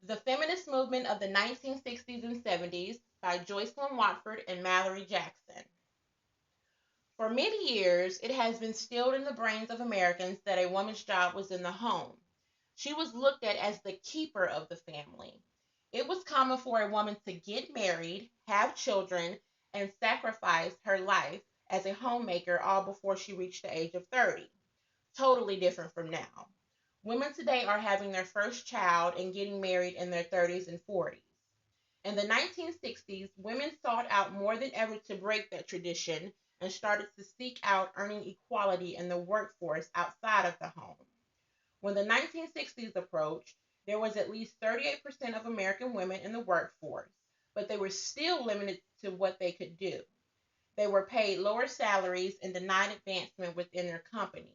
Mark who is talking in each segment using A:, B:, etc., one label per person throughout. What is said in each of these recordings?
A: The Feminist Movement of the 1960s and 70s by Joycelyn Watford and Mallory Jackson. For many years, it has been instilled in the brains of Americans that a woman's job was in the home. She was looked at as the keeper of the family. It was common for a woman to get married, have children, and sacrifice her life as a homemaker all before she reached the age of 30. Totally different from now. Women today are having their first child and getting married in their 30s and 40s. In the 1960s, women sought out more than ever to break that tradition and started to seek out earning equality in the workforce outside of the home. When the 1960s approached, there was at least 38% of American women in the workforce, but they were still limited to what they could do. They were paid lower salaries and denied advancement within their companies.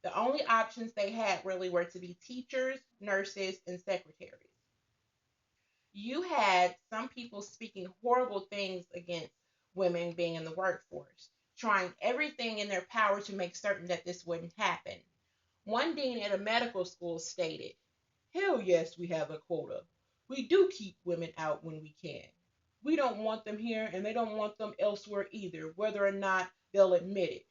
A: The only options they had really were to be teachers, nurses, and secretaries. You had some people speaking horrible things against women being in the workforce, trying everything in their power to make certain that this wouldn't happen. One dean at a medical school stated, "Hell yes, we have a quota. We do keep women out when we can. We don't want them here and they don't want them elsewhere either, whether or not they'll admit it."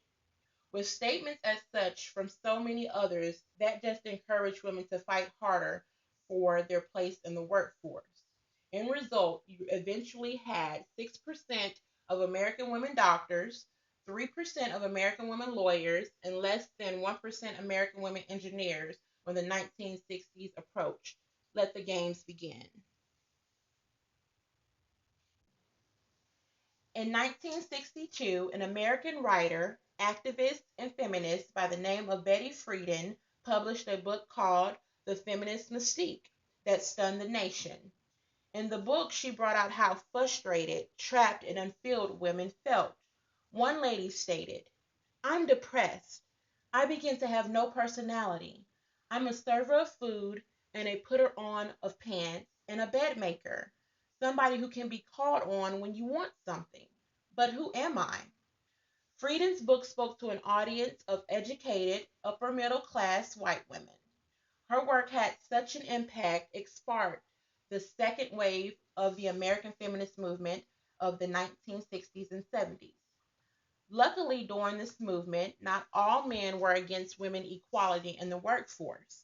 A: With statements as such from so many others, that just encouraged women to fight harder for their place in the workforce. In result, you eventually had 6% of American women doctors, 3% of American women lawyers, and less than 1% American women engineers when the 1960s approached. Let the games begin. In 1962, an American writer, activist, and feminist by the name of Betty Friedan published a book called The Feminist Mystique that stunned the nation. In the book, she brought out how frustrated, trapped, and unfilled women felt. One lady stated, "I'm depressed. I begin to have no personality. I'm a server of food and a putter on of pants and a bed maker. Somebody who can be called on when you want something. But who am I?" Friedan's book spoke to an audience of educated, upper middle class white women. Her work had such an impact, it sparked the second wave of the American feminist movement of the 1960s and 70s. Luckily, during this movement, not all men were against women equality in the workforce.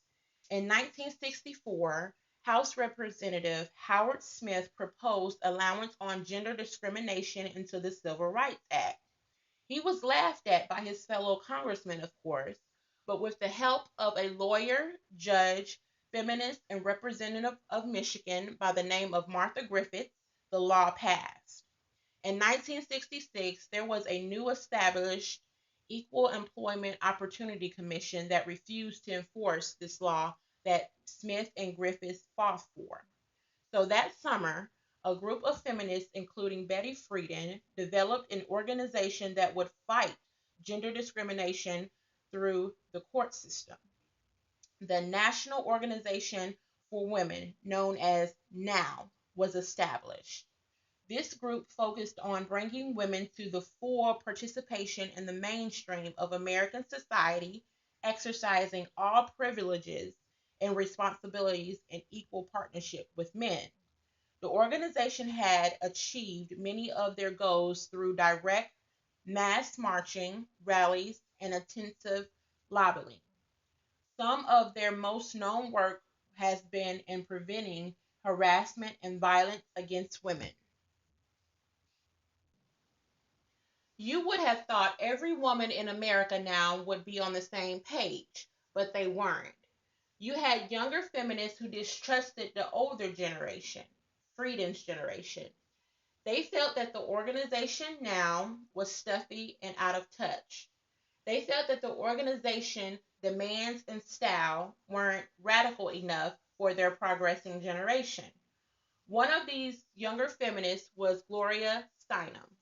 A: In 1964, House Representative Howard Smith proposed allowance on gender discrimination into the Civil Rights Act. He was laughed at by his fellow congressmen, of course, but with the help of a lawyer, judge, feminist, and representative of Michigan by the name of Martha Griffiths, the law passed. In 1966, there was a new established Equal Employment Opportunity Commission that refused to enforce this law that Smith and Griffiths fought for. So that summer, a group of feminists, including Betty Friedan, developed an organization that would fight gender discrimination through the court system. The National Organization for Women, known as NOW, was established. This group focused on bringing women to the full participation in the mainstream of American society, exercising all privileges and responsibilities in equal partnership with men. The organization had achieved many of their goals through direct mass marching, rallies, and intensive lobbying. Some of their most known work has been in preventing harassment and violence against women. You would have thought every woman in America now would be on the same page, but they weren't. You had younger feminists who distrusted the older generation, Friedan's generation. They felt that the organization now was stuffy and out of touch. They felt that the organization demands and style weren't radical enough for their progressing generation. One of these younger feminists was Gloria Steinem.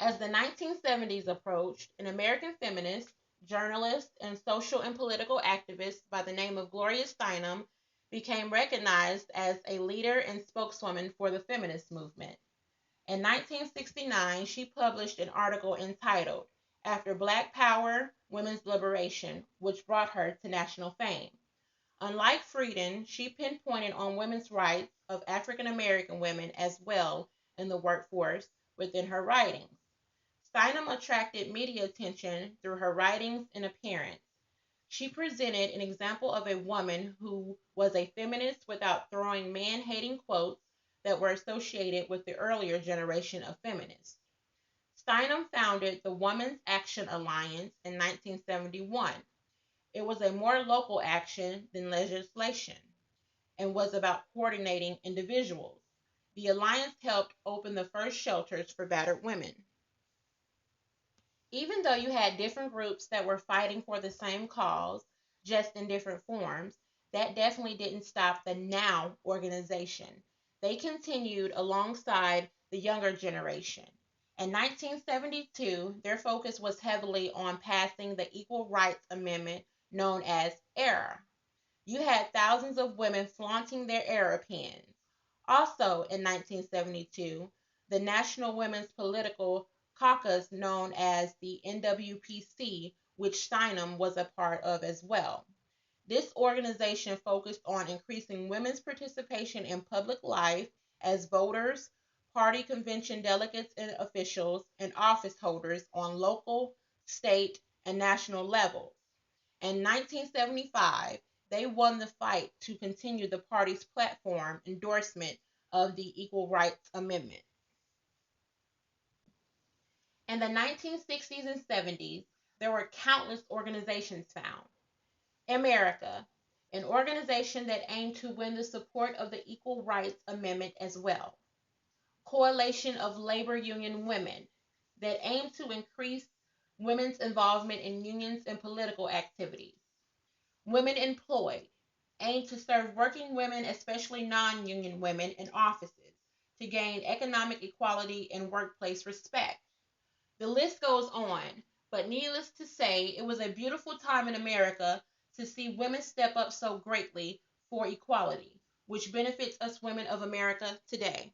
A: As the 1970s approached, an American feminist, journalist, and social and political activist by the name of Gloria Steinem became recognized as a leader and spokeswoman for the feminist movement. In 1969, she published an article entitled "After Black Power, Women's Liberation," which brought her to national fame. Unlike Frieden, she pinpointed on women's rights of African American women as well in the workforce within her writings. Steinem attracted media attention through her writings and appearance. She presented an example of a woman who was a feminist without throwing man hating quotes that were associated with the earlier generation of feminists. Steinem founded the Women's Action Alliance in 1971. It was a more local action than legislation and was about coordinating individuals. The alliance helped open the first shelters for battered women. Even though you had different groups that were fighting for the same cause, just in different forms, that definitely didn't stop the NOW organization. They continued alongside the younger generation. In 1972, their focus was heavily on passing the Equal Rights Amendment known as ERA. You had thousands of women flaunting their ERA pins. Also in 1972, the National Women's Political Caucus, known as the NWPC, which Steinem was a part of as well. This organization focused on increasing women's participation in public life as voters, party convention delegates and officials, and office holders on local, state, and national levels. In 1975, they won the fight to continue the party's platform endorsement of the Equal Rights Amendment. In the 1960s and 70s, there were countless organizations found. America, an organization that aimed to win the support of the Equal Rights Amendment as well. Coalition of Labor Union Women, that aimed to increase women's involvement in unions and political activities. Women Employed, aimed to serve working women, especially non union women, in offices to gain economic equality and workplace respect. The list goes on, but needless to say, it was a beautiful time in America to see women step up so greatly for equality, which benefits us women of America today.